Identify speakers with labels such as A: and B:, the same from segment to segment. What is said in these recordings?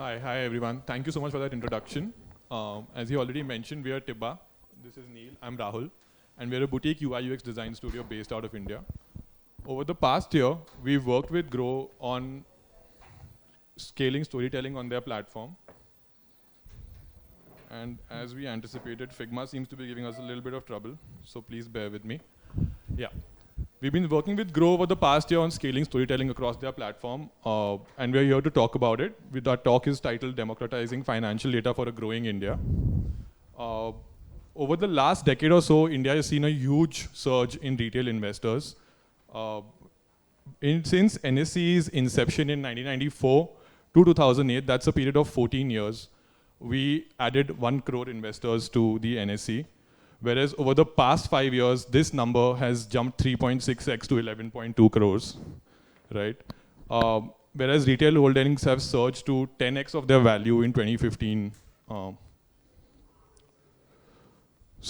A: Hi everyone. Thank you so much for that introduction. As he already mentioned, we are Tibba. This is Neel. I'm Rahul, and we're a boutique UI/UX design studio based out of India. Over the past year, we've worked with Groww on scaling storytelling on their platform. And as we anticipated, Figma seems to be giving us a little bit of trouble, so please bear with me. Yeah. We've been working with Groww over the past year on scaling storytelling across their platform, and we're here to talk about it. Our talk is titled Democratizing Financial Data for a Growing India. Uh, Over the last decade or so, India has seen a huge surge in retail investors. Uh, since NSE's inception in 1994 to 2008, that's a period of 14 years, we added 1 crore investors to the NSE. Whereas over the past 5 years, this number has jumped 3.6x to 11.2 crores, right? Whereas retail holdings have surged to 10x of their value in 2015.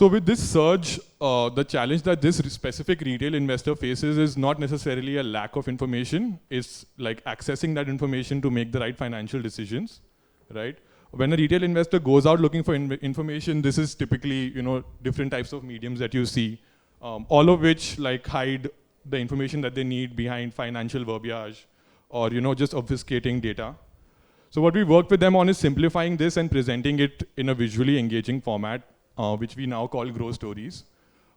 A: So with this surge, the challenge that this specific retail investor faces is not necessarily a lack of information. It's like accessing that information to make the right financial decisions, right? When a retail investor goes out looking for information, this is typically, different types of mediums that you see, all of which like hide the information that they need behind financial verbiage or, just obfuscating data. So what we worked with them on is simplifying this and presenting it in a visually engaging format, which we now call Groww Stories.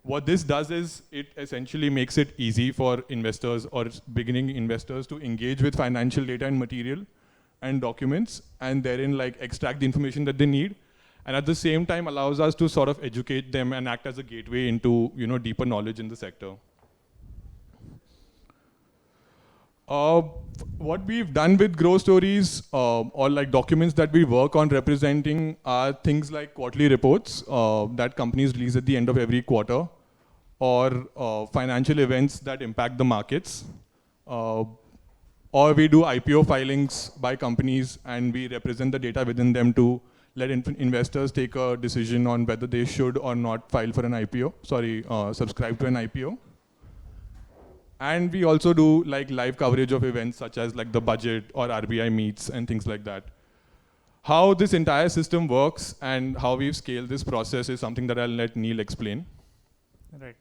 A: What this does is it essentially makes it easy for investors or beginning investors to engage with financial data and material and documents, and therein like extract the information that they need, and at the same time allows us to sort of educate them and act as a gateway into deeper knowledge in the sector. What we've done with Groww Stories or like documents that we work on representing are things like quarterly reports that companies release at the end of every quarter, or financial events that impact the markets. Or we do IPO filings by companies and we represent the data within them to let investors take a decision on whether they should or not file for an IPO, subscribe to an IPO. And we also do like live coverage of events such as like the budget or RBI meets and things like that. How this entire system works and how we've scaled this process is something that I'll let Neel explain.
B: Right.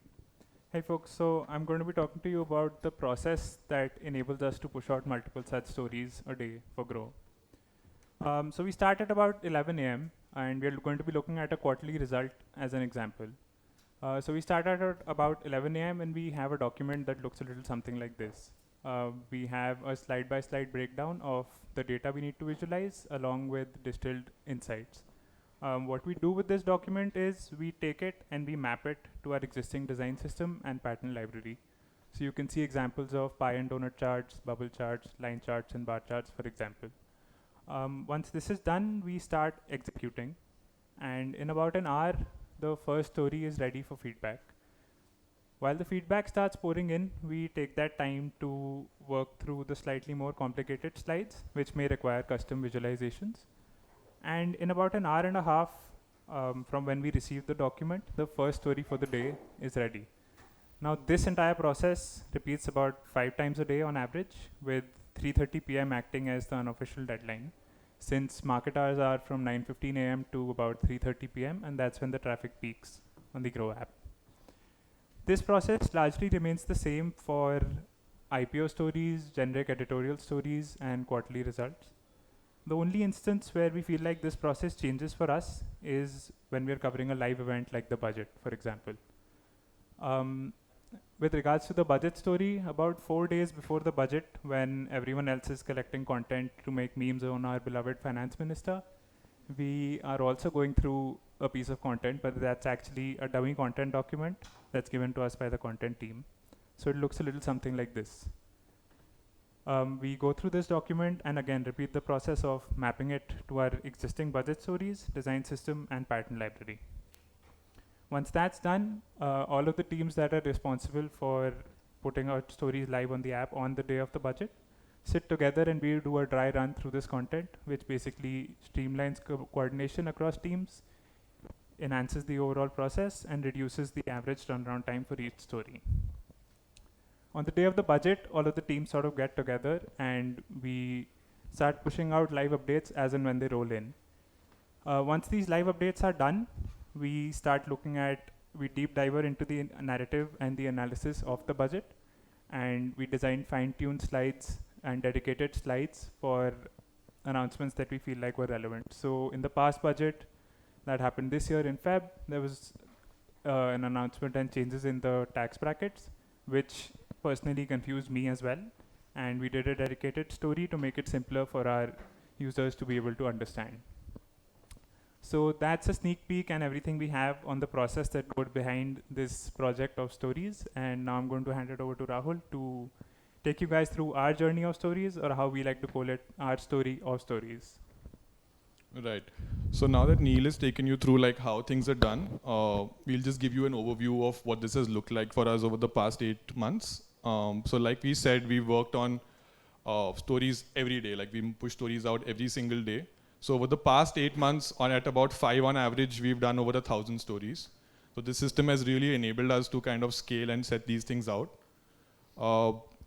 B: Hey folks, so I'm going to be talking to you about the process that enables us to push out multiple such stories a day for Groww. So we start at about 11 a.m. and we're going to be looking at a quarterly result as an example. So we start at about 11 a.m. and we have a document that looks a little something like this. We have a slide-by-slide breakdown of the data we need to visualize along with distilled insights. What we do with this document is we take it and we map it to our existing design system and pattern library. So you can see examples of pie and donut charts, bubble charts, line charts, and bar charts, for example. Once this is done, we start executing. And in about an hour, the first story is ready for feedback. While the feedback starts pouring in, we take that time to work through the slightly more complicated slides, which may require custom visualizations. And in about an hour and a half from when we receive the document, the first story for the day is ready. Now this entire process repeats about 5 times a day on average, with 3:30 p.m. acting as the unofficial deadline, since market hours are from 9:15 a.m. to about 3:30 p.m. and that's when the traffic peaks on the Groww app. This process largely remains the same for IPO stories, generic editorial stories, and quarterly results. The only instance where we feel like this process changes for us is when we're covering a live event like the budget, for example. With regards to the budget story, about 4 days before the budget, when everyone else is collecting content to make memes on our beloved finance minister, we are also going through a piece of content, but that's actually a dummy content document that's given to us by the content team. So it looks a little something like this. We go through this document and again repeat the process of mapping it to our existing budget stories, design system, and pattern library. Once that's done, all of the teams that are responsible for putting out stories live on the app on the day of the budget sit together and we do a dry run through this content, which basically streamlines coordination across teams, enhances the overall process, and reduces the average turnaround time for each story. On the day of the budget, all of the teams sort of get together and we start pushing out live updates as and when they roll in. Once these live updates are done, we deep dive into the narrative and the analysis of the budget, and we design fine-tuned slides and dedicated slides for announcements that we feel like were relevant. So in the past budget that happened this year in Feb, there was an announcement and changes in the tax brackets, which personally confused me as well. And we did a dedicated story to make it simpler for our users to be able to understand. So that's a sneak peek and everything we have on the process that goes behind this project of stories. And now I'm going to hand it over to Rahul to take you guys through our journey of stories, or how we like to call it, our story of stories.
A: Right. So now that Neel has taken you through like how things are done, we'll just give you an overview of what this has looked like for us over the past 8 months. So like we said, we worked on stories every day. Like we push stories out every single day. So over the past 8 months, at about 5 on average, we've done over 1,000 stories. So this system has really enabled us to kind of scale and set these things out.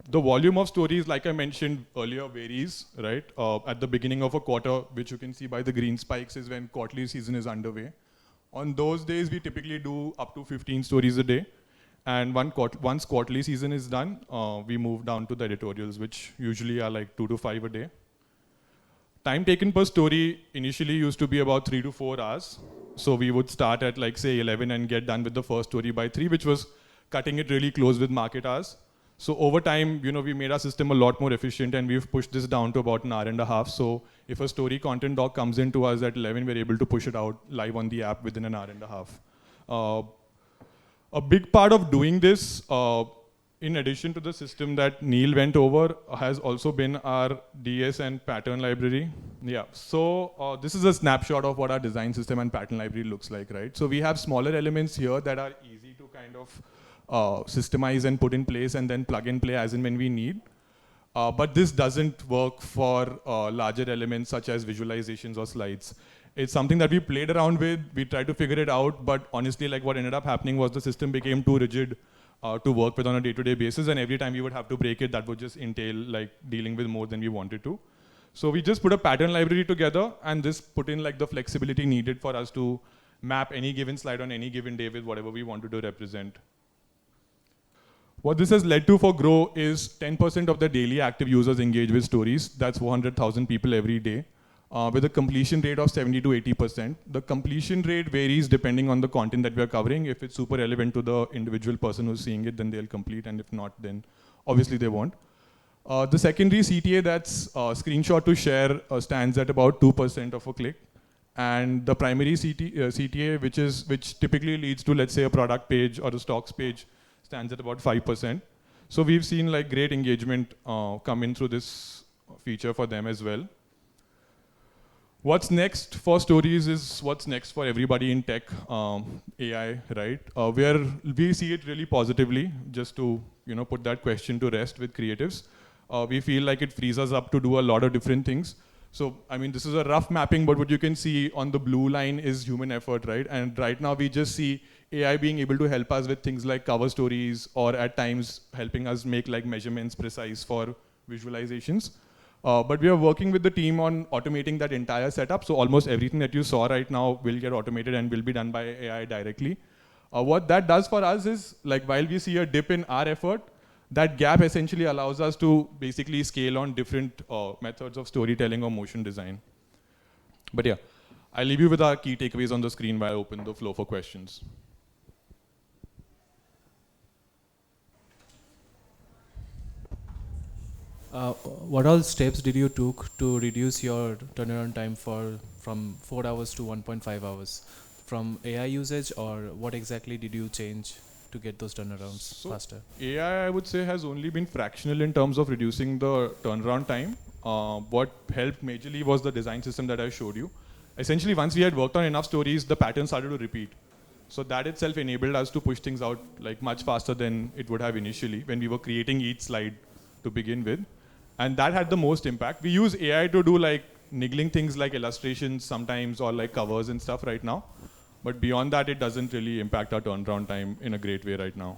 A: The volume of stories, like I mentioned earlier, varies, right? At the beginning of a quarter, which you can see by the green spikes, is when quarterly season is underway. On those days, we typically do up to 15 stories a day. And once quarterly season is done, we move down to the editorials, which usually are like 2 to 5 a day. Time taken per story initially used to be about 3 to 4 hours. So we would start at like say 11 and get done with the first story by 3, which was cutting it really close with market hours. So over time, we made our system a lot more efficient, and we've pushed this down to about an hour and a half. So if a story content doc comes into us at 11, we're able to push it out live on the app within an hour and a half. A big part of doing this, in addition to the system that Neel went over, has also been our DS and pattern library. Yeah, so this is a snapshot of what our design system and pattern library looks like, right? So we have smaller elements here that are easy to kind of systemize and put in place and then plug and play as and when we need. But this doesn't work for larger elements such as visualizations or slides. It's something that we played around with, we tried to figure it out, but honestly, like what ended up happening was the system became too rigid to work with on a day-to-day basis, and every time we would have to break it, that would just entail like dealing with more than we wanted to. So we just put a pattern library together and just put in like the flexibility needed for us to map any given slide on any given day with whatever we wanted to represent. What this has led to for Groww is 10% of the daily active users engage with stories. That's 400,000 people every day, with a completion rate of 70 to 80%. The completion rate varies depending on the content that we are covering. If it's super relevant to the individual person who's seeing it, then they'll complete, and if not, then obviously they won't. The secondary CTA, that's screenshot to share, stands at about 2% of a click. And the primary CTA, which typically leads to, let's say, a product page or a stocks page, stands at about 5%. So we've seen like great engagement come in through this feature for them as well. What's next for stories is what's next for everybody in tech, AI, right? We see it really positively, just to put that question to rest with creatives. We feel like it frees us up to do a lot of different things. So, I mean, this is a rough mapping, but what you can see on the blue line is human effort, right? And right now we just see AI being able to help us with things like cover stories, or at times helping us make like measurements precise for visualizations. But we are working with the team on automating that entire setup. So almost everything that you saw right now will get automated and will be done by AI directly. What that does for us is, like, while we see a dip in our effort, that gap essentially allows us to basically scale on different methods of storytelling or motion design. But yeah, I'll leave you with our key takeaways on the screen while I open the floor for questions.
C: What all steps did you took to reduce your turnaround time from 4 hours to 1.5 hours? From AI usage, or what exactly did you change to get those turnarounds faster?
A: AI, I would say, has only been fractional in terms of reducing the turnaround time. What helped majorly was the design system that I showed you. Essentially, once we had worked on enough stories, the pattern started to repeat. So that itself enabled us to push things out like much faster than it would have initially when we were creating each slide to begin with. And that had the most impact. We use AI to do like niggling things like illustrations sometimes, or like covers and stuff right now. But beyond that, it doesn't really impact our turnaround time in a great way right now.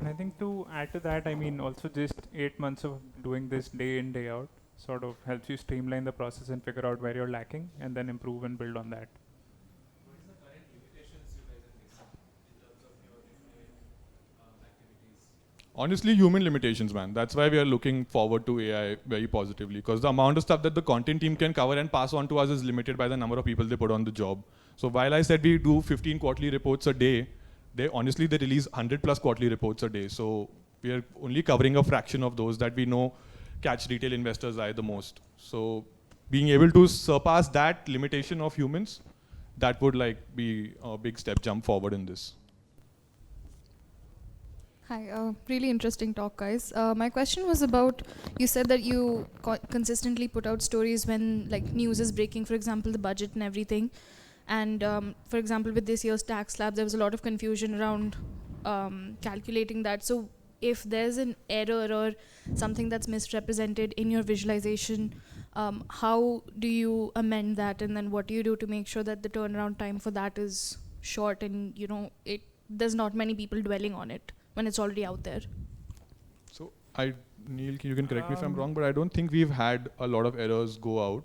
B: And I think to add to that, I mean, also just 8 months of doing this day in, day out sort of helps you streamline the process and figure out where you're lacking and then improve and build on that.
C: What is the current limitations you guys are facing in terms of your day-to-day activities?
A: Honestly, human limitations, man. That's why we are looking forward to AI very positively, because the amount of stuff that the content team can cover and pass on to us is limited by the number of people they put on the job. So while I said we do 15 quarterly reports a day, they release 100 plus quarterly reports a day. So we are only covering a fraction of those that we know catch retail investors' eye the most. So being able to surpass that limitation of humans, that would like be a big step jump forward in this.
D: Hi, really interesting talk, guys. My question was about, you said that you consistently put out stories when like news is breaking, for example, the budget and everything. And for example, with this year's tax slab, there was a lot of confusion around calculating that. So if there's an error or something that's misrepresented in your visualization, how do you amend that? And then what do you do to make sure that the turnaround time for that is short and, you know, there's not many people dwelling on it when it's already out there?
A: So Neel, you can correct me if I'm wrong, but I don't think we've had a lot of errors go out,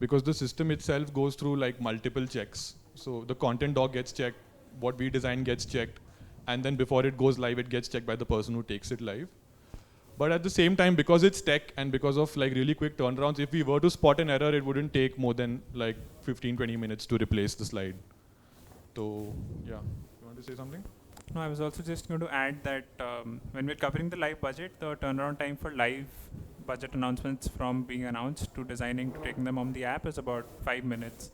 A: because the system itself goes through like multiple checks. So the content doc gets checked, what we design gets checked, and then before it goes live, it gets checked by the person who takes it live. But at the same time, because it's tech and because of like really quick turnarounds, if we were to spot an error, it wouldn't take more than like 15-20 minutes to replace the slide. So yeah, you want to say something?
B: No, I was also just going to add that when we're covering the live budget, the turnaround time for live budget announcements from being announced to designing to taking them on the app is about 5 minutes.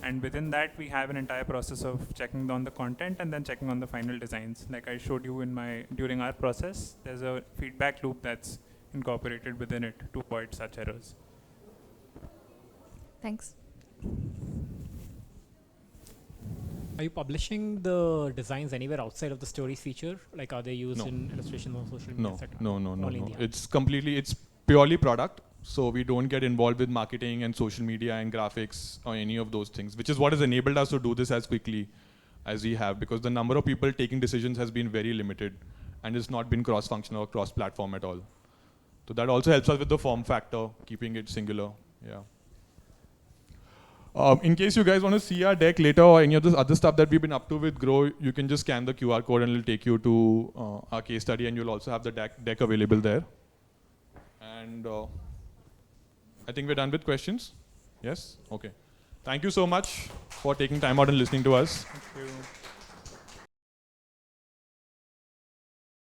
B: And within that, we have an entire process of checking on the content and then checking on the final designs. Like I showed you during our process, there's a feedback loop that's incorporated within it to avoid such errors.
D: Thanks.
E: Are you publishing the designs anywhere outside of the stories feature? Like, are they used
A: No.
E: in illustrations on social media, etc.?
A: No.
E: Only in the app.
A: It's purely product. So we don't get involved with marketing and social media and graphics or any of those things, which is what has enabled us to do this as quickly as we have, because the number of people taking decisions has been very limited and it's not been cross-functional or cross-platform at all. So that also helps us with the form factor, keeping it singular. Yeah. In case you guys want to see our deck later or any of this other stuff that we've been up to with Groww, you can just scan the QR code and it'll take you to our case study, and you'll also have the deck available there. And I think we're done with questions. Yes? Okay. Thank you so much for taking time out and listening to us.
B: Thank you.